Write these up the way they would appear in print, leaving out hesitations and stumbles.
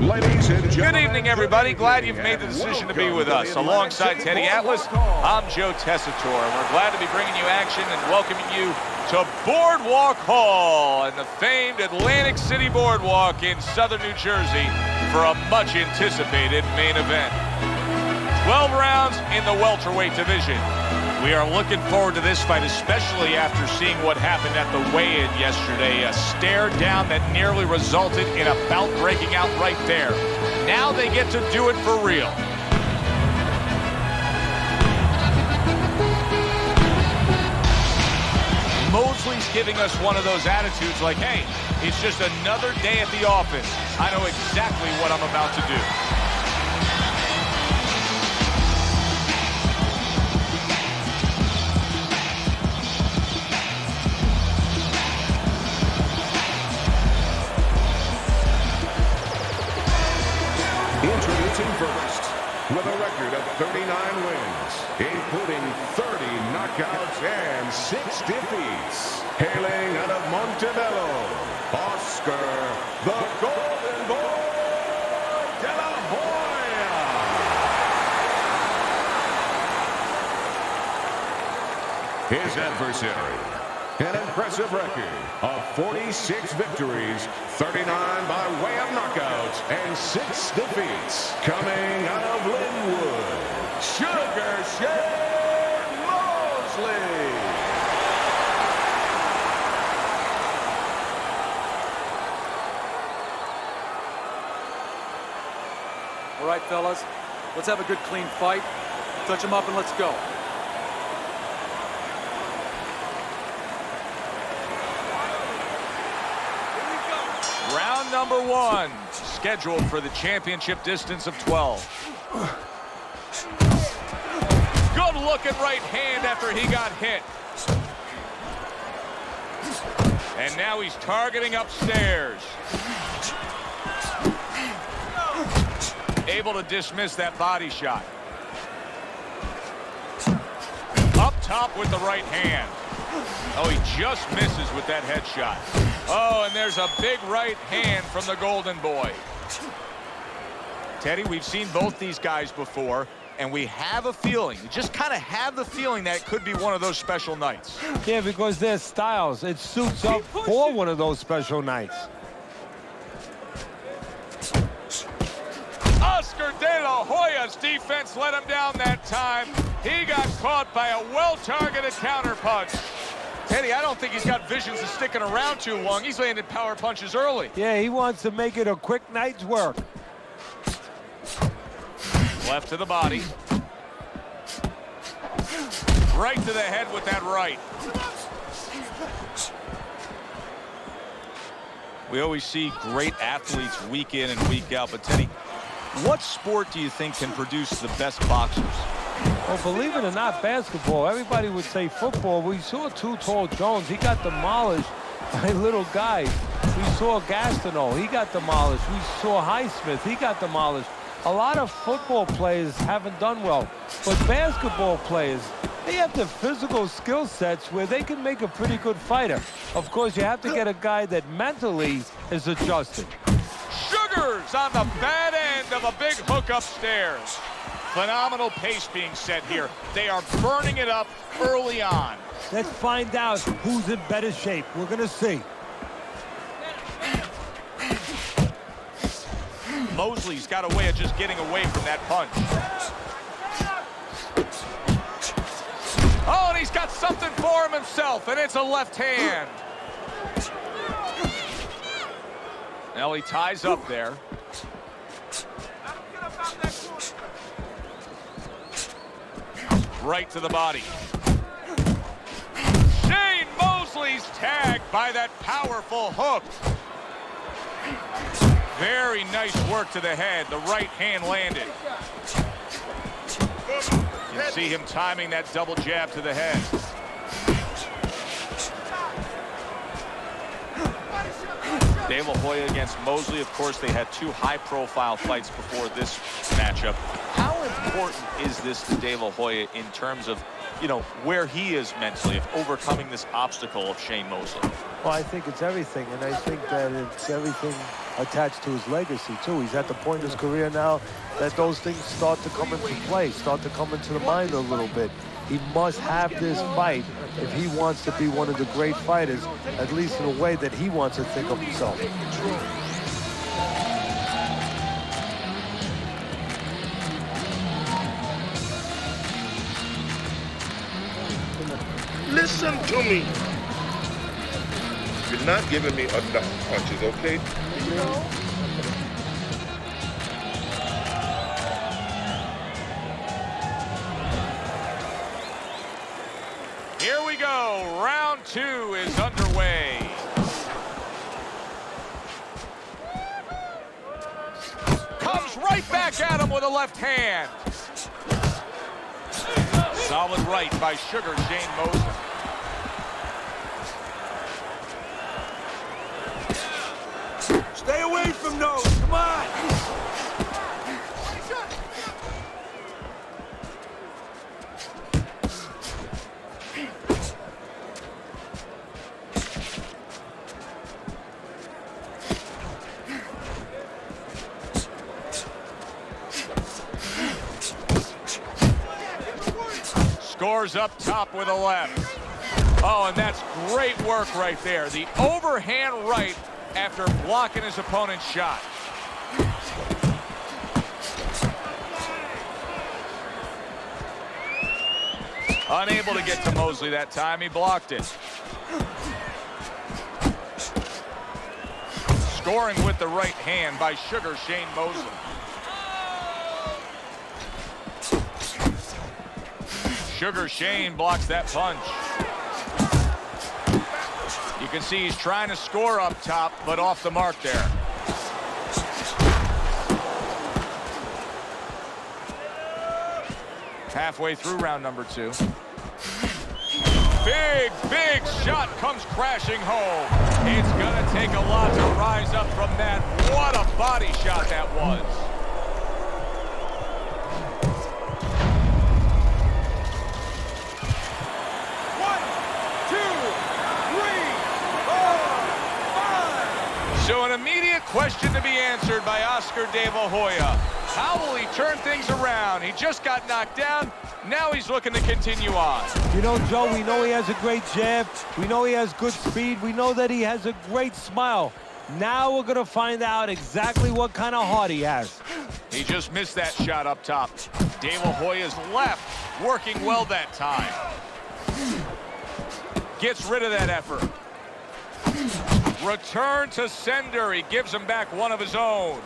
Ladies and gentlemen, good evening, everybody. Glad you've made the decision to be with us. Alongside Teddy Atlas, I'm Joe Tessitore, and we're glad to be bringing you action and welcoming you to Boardwalk Hall and the famed Atlantic City Boardwalk in southern New Jersey for a much-anticipated main event. 12 rounds in the welterweight division. We are looking forward to this fight, especially after seeing what happened at the weigh-in yesterday. A stare down that nearly resulted in a bout breaking out right there. Now they get to do it for real. Mosley's giving us one of those attitudes like, hey, it's just another day at the office. I know exactly what I'm about to do. Introducing first, with a record of 39 wins, including 30 knockouts and 6 defeats, hailing out of Montebello, Oscar, the Golden Boy de la Hoya. His adversary, an impressive record of 46 victories, 39 by way of knockouts, and 6 defeats. Coming out of Linwood, Sugar Shane Mosley. All right, fellas, let's have a good, clean fight. Touch them up and let's go. Round number 1, scheduled for the championship distance of 12. Good looking right hand after he got hit. And now he's targeting upstairs. Able to dismiss that body shot. Up top with the right hand. Oh, he just misses with that headshot. Oh, and there's a big right hand from the Golden Boy. Teddy, we've seen both these guys before, and we have a feeling, we just kind of have the feeling that it could be one of those special nights. Yeah, because their styles, it suits up for one of those special nights. Oscar de la Hoya's defense let him down that time. He got caught by a well-targeted counterpunch. Teddy, I don't think he's got visions of sticking around too long. He's landed power punches early. Yeah, he wants to make it a quick night's work. Left to the body. Right to the head with that right. We always see great athletes week in and week out, but Teddy, what sport do you think can produce the best boxers? Well, believe it or not, basketball. Everybody would say football. We saw Too Tall Jones. He got demolished by little guys. We saw Gastineau. He got demolished. We saw Highsmith. He got demolished. A lot of football players haven't done well. But basketball players, they have the physical skill sets where they can make a pretty good fighter. Of course, you have to get a guy that mentally is adjusted. Sugars on the bad end of a big hook upstairs. Phenomenal pace being set here. They are burning it up early on. Let's find out who's in better shape. We're going to see. Mosley's got a way of just getting away from that punch. Oh, and he's got something for him himself, and it's a left hand. Now he ties up there. Right to the body. Shane Mosley's tagged by that powerful hook. Very nice work to the head. The right hand landed. You can see him timing that double jab to the head. De La Hoya against Mosley. Of course, they had 2 high-profile fights before this matchup. How important is this to De La Hoya in terms of, you know, where he is mentally, of overcoming this obstacle of Shane Mosley? Well, I think it's everything, and I think that it's everything attached to his legacy, too. He's at the point in his career now that those things start to come into play, start to come into the mind a little bit. He must have this fight if he wants to be one of the great fighters, at least in a way that he wants to think of himself. Listen to me. You're not giving me enough punches, okay? Here we go. Round 2 is underway. Comes right back at him with a left hand. Solid right by Sugar Shane Mosley. Stay away from those. Come on. Scores up top with a left. Oh, and that's great work right there. The overhand right after blocking his opponent's shot. Unable to get to Mosley that time. He blocked it. Scoring with the right hand by Sugar Shane Mosley. Sugar Shane blocks that punch. You can see he's trying to score up top, but off the mark there. Halfway through round number 2. Big shot comes crashing home. It's gonna take a lot to rise up from that. What a body shot that was. So an immediate question to be answered by Oscar De La Hoya. How will he turn things around? He just got knocked down. Now he's looking to continue on. You know, Joe, we know he has a great jab. We know he has good speed. We know that he has a great smile. Now we're going to find out exactly what kind of heart he has. He just missed that shot up top. De La Hoya's left working well that time. Gets rid of that effort. Return to sender. He gives him back one of his own.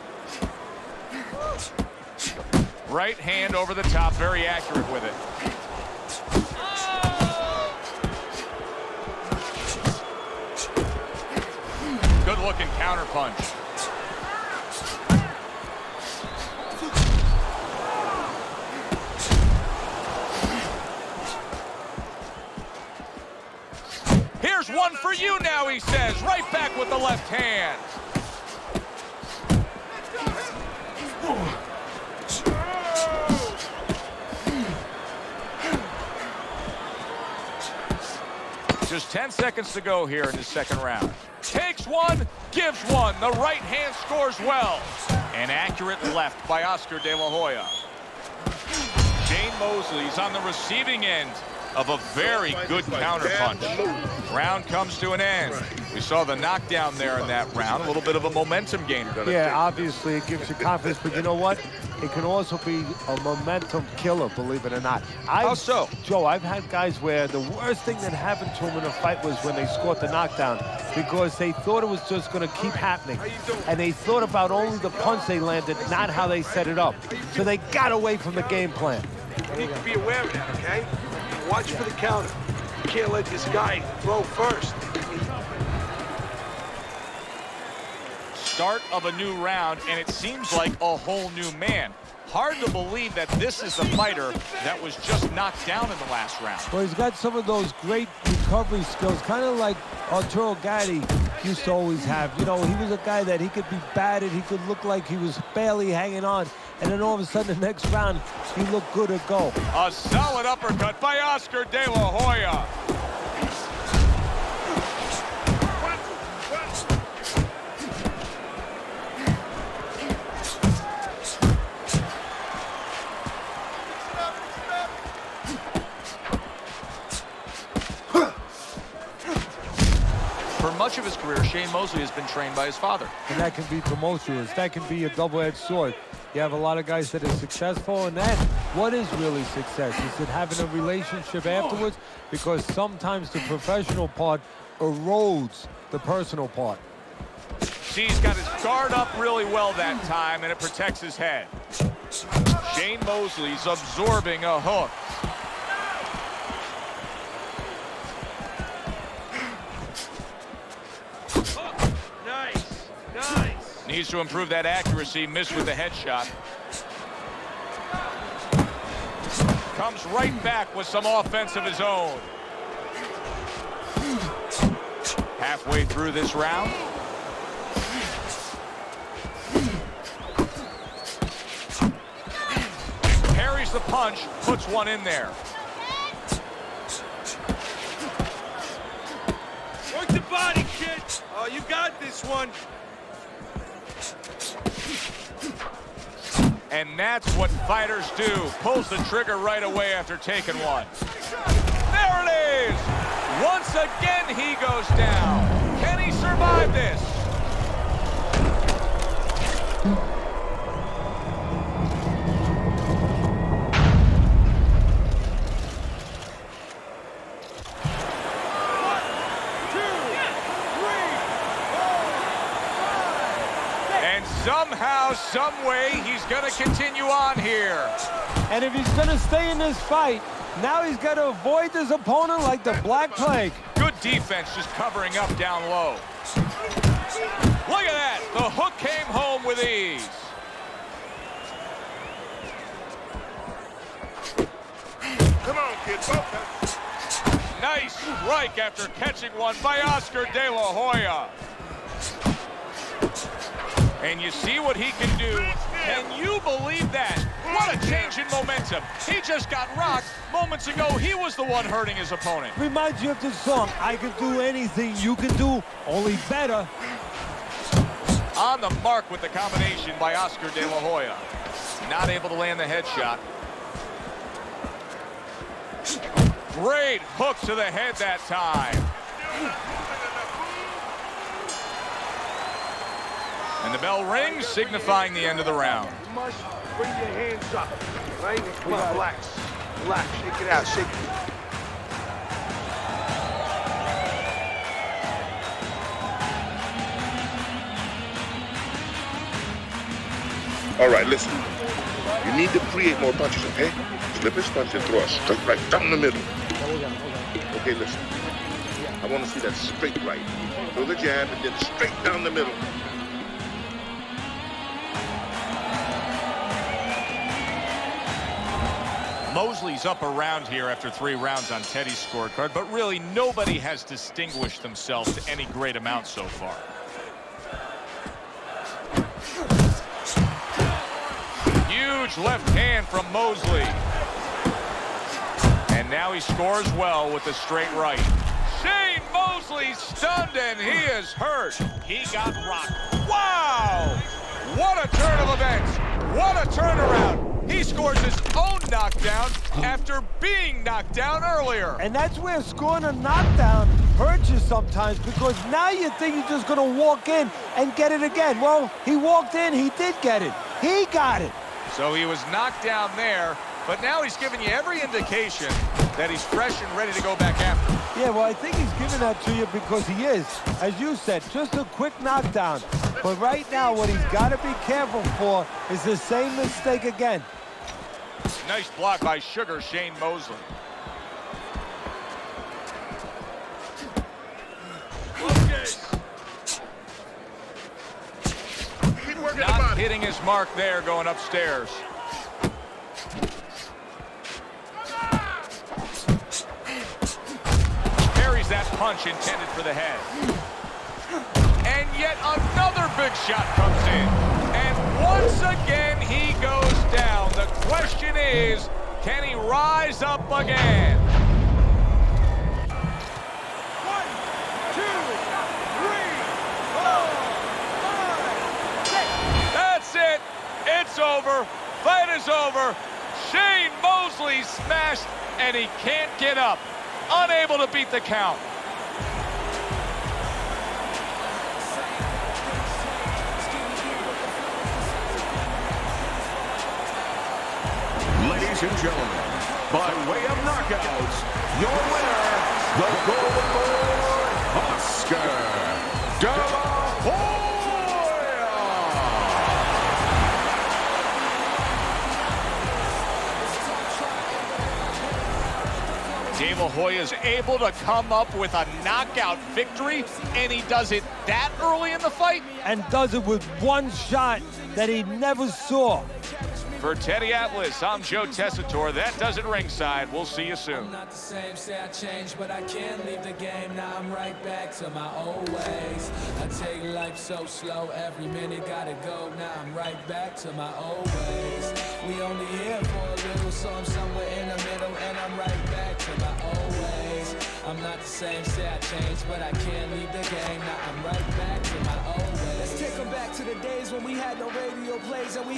Right hand over the top, very accurate with it. Good looking counter punch. Here's one for you now, he says. Right back with the left hand. Just 10 seconds to go here in the second round. Takes one, gives one. The right hand scores well. An accurate left by Oscar De La Hoya. Shane Mosley's on the receiving end of a very good counter punch. Round comes to an end. We saw the knockdown there in that round. A little bit of a momentum gainer. Yeah, obviously it gives you confidence, but you know what? It can also be a momentum killer, believe it or not. How so? Joe, I've had guys where the worst thing that happened to them in a fight was when they scored the knockdown because they thought it was just going to keep happening. And they thought about only the punch they landed, not how they set it up. So they got away from the game plan. You need to be aware of that, okay? Watch for the counter. You can't let this guy throw first. Start of a new round, and it seems like a whole new man. Hard to believe that this is the fighter that was just knocked down in the last round. Well, he's got some of those great recovery skills, kind of like Arturo Gatti used to always have. You know, he was a guy that he could be battered, he could look like he was barely hanging on, and then all of a sudden the next round, he looked good to go. A solid uppercut by Oscar De La Hoya. much of his career, Shane Mosley has been trained by his father. And that can be tumultuous. That can be a double-edged sword. You have a lot of guys that are successful, and then what is really success? Is it having a relationship afterwards? Because sometimes the professional part erodes the personal part. See, he's got his guard up really well that time, and it protects his head. Shane Mosley's absorbing a hook. Nice. Needs to improve that accuracy. Missed with the headshot. Comes right back with some offense of his own. Halfway through this round. Parries the punch, puts one in there. Work the body, kid. Oh, you got this one. And that's what fighters do. Pulls the trigger right away after taking one. There it is! Once again, he goes down. Can he survive this? And somehow, some way, he's going to continue on here. And if he's going to stay in this fight, now he's got to avoid his opponent like the Black Plague. Good defense, just covering up down low. Look at that. The hook came home with ease. Come on, kid. Nice strike after catching one by Oscar De La Hoya. And you see what he can do. Can you believe that? What a change in momentum. He just got rocked. Moments ago, he was the one hurting his opponent. Reminds you of this song, I can do anything you can do, only better. On the mark with the combination by Oscar De La Hoya. Not able to land the headshot. Great hook to the head that time. And the bell rings, signifying the end of the round. You must bring your hands up, right? And come on, relax. Relax. Shake it out. Shake it. All right, listen. You need to create more punches, okay? Slip his punch and throw a straight right down the middle. Okay, listen. I want to see that straight right. Throw the jab and then straight down the middle. Mosley's up around here after 3 rounds on Teddy's scorecard, but really nobody has distinguished themselves to any great amount so far. Huge left hand from Mosley. And now he scores well with the straight right. Shane Mosley stunned and he is hurt. He got rocked. Wow! What a turn of events. What a turnaround. He scores his own knockdown after being knocked down earlier. And that's where scoring a knockdown hurts you sometimes, because now you think you're just going to walk in and get it again. Well, he walked in, he did get it. He got it. So he was knocked down there, but now he's giving you every indication that he's fresh and ready to go back after it. Yeah, well, I think he's giving that to you because he is, as you said, just a quick knockdown. But right now, what he's got to be careful for is the same mistake again. Nice block by Sugar Shane Mosley. Not hitting his mark there, going upstairs. Parries that punch intended for the head. And yet another big shot comes in. And once again, he goes down. The question is, can he rise up again? 1, 2, 3, 4, 5, 6. That's it. It's over. Fight is over. Shane Mosley smashed, and he can't get up. Unable to beat the count. ladies and gentlemen, by way of knockouts, your winner, the Golden Boy, Oscar De La Hoya! Dave La Hoya is able to come up with a knockout victory, and he does it that early in the fight. And does it with one shot that he never saw. For Teddy Atlas, I'm Joe Tessitore. That does it ringside. We'll see you soon. I'm not the same, say I changed, but I can't leave the game. Now I'm right back to my old ways. I take life so slow, every minute gotta go. Now I'm right back to my old ways. We only here for a little, so I'm somewhere in the middle, and I'm right back to my old ways. I'm not the same, say I changed, but I can't leave the game. Now I'm right back to my old ways. Let's take them back to the days when we had no radio plays and we